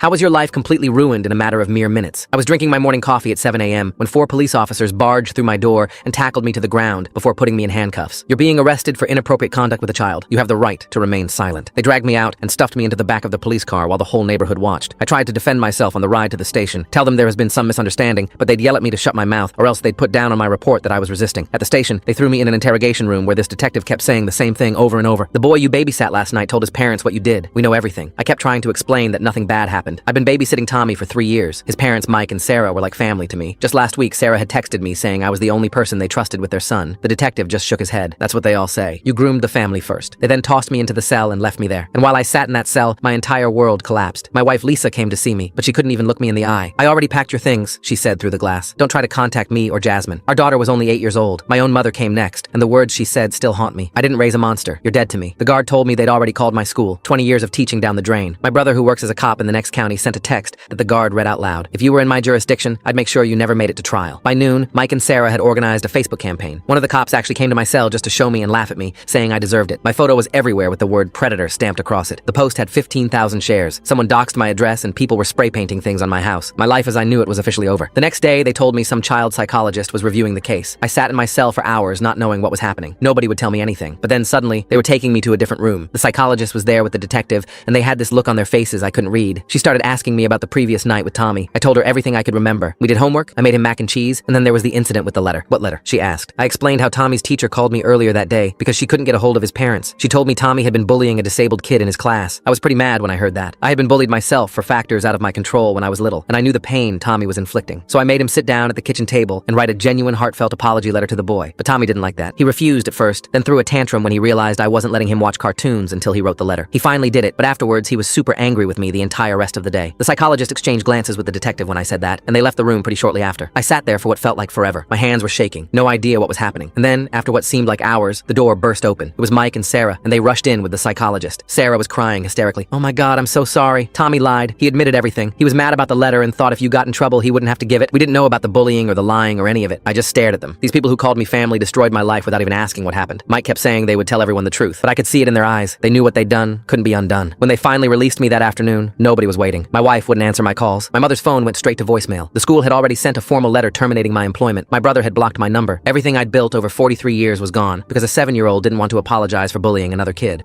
How was your life completely ruined in a matter of mere minutes? I was drinking my morning coffee at 7 a.m. when 4 police officers barged through my door and tackled me to the ground before putting me in handcuffs. You're being arrested for inappropriate conduct with a child. You have the right to remain silent. They dragged me out and stuffed me into the back of the police car while the whole neighborhood watched. I tried to defend myself on the ride to the station, tell them there has been some misunderstanding, but they'd yell at me to shut my mouth, or else they'd put down on my report that I was resisting. At the station, they threw me in an interrogation room where this detective kept saying the same thing over and over. The boy you babysat last night told his parents what you did. We know everything. I kept trying to explain that nothing bad happened. I've been babysitting Tommy for 3 years. His parents, Mike and Sarah, were like family to me. Just last week, Sarah had texted me saying I was the only person they trusted with their son. The detective just shook his head. That's what they all say. You groomed the family first. They then tossed me into the cell and left me there. And while I sat in that cell, my entire world collapsed. My wife Lisa came to see me, but she couldn't even look me in the eye. I already packed your things, she said through the glass. Don't try to contact me or Jasmine. Our daughter was only 8 years old. My own mother came next, and the words she said still haunt me. I didn't raise a monster. You're dead to me. The guard told me they'd already called my school. 20 years of teaching down the drain. My brother, who works as a cop in the next county, sent a text that the guard read out loud. If you were in my jurisdiction, I'd make sure you never made it to trial. By noon, Mike and Sarah had organized a Facebook campaign. One of the cops actually came to my cell just to show me and laugh at me, saying I deserved it. My photo was everywhere with the word predator stamped across it. The post had 15,000 shares. Someone doxed my address and people were spray painting things on my house. My life as I knew it was officially over. The next day, they told me some child psychologist was reviewing the case. I sat in my cell for hours not knowing what was happening. Nobody would tell me anything. But then suddenly, they were taking me to a different room. The psychologist was there with the detective, and they had this look on their faces I couldn't read. She started asking me about the previous night with Tommy. I told her everything I could remember. We did homework, I made him mac and cheese, and then there was the incident with the letter. What letter? She asked. I explained how Tommy's teacher called me earlier that day because she couldn't get a hold of his parents. She told me Tommy had been bullying a disabled kid in his class. I was pretty mad when I heard that. I had been bullied myself for factors out of my control when I was little, and I knew the pain Tommy was inflicting. So I made him sit down at the kitchen table and write a genuine, heartfelt apology letter to the boy. But Tommy didn't like that. He refused at first, then threw a tantrum when he realized I wasn't letting him watch cartoons until he wrote the letter. He finally did it, but afterwards he was super angry with me the entire rest of the day. The psychologist exchanged glances with the detective when I said that, and they left the room pretty shortly after. I sat there for what felt like forever. My hands were shaking, no idea what was happening. And then, after what seemed like hours, the door burst open. It was Mike and Sarah, and they rushed in with the psychologist. Sarah was crying hysterically. Oh my God, I'm so sorry. Tommy lied. He admitted everything. He was mad about the letter and thought if you got in trouble, he wouldn't have to give it. We didn't know about the bullying or the lying or any of it. I just stared at them. These people who called me family destroyed my life without even asking what happened. Mike kept saying they would tell everyone the truth, but I could see it in their eyes. They knew what they'd done, couldn't be undone. When they finally released me that afternoon, nobody was waiting. My wife wouldn't answer my calls. My mother's phone went straight to voicemail. The school had already sent a formal letter terminating my employment. My brother had blocked my number. Everything I'd built over 43 years was gone because a 7-year-old didn't want to apologize for bullying another kid.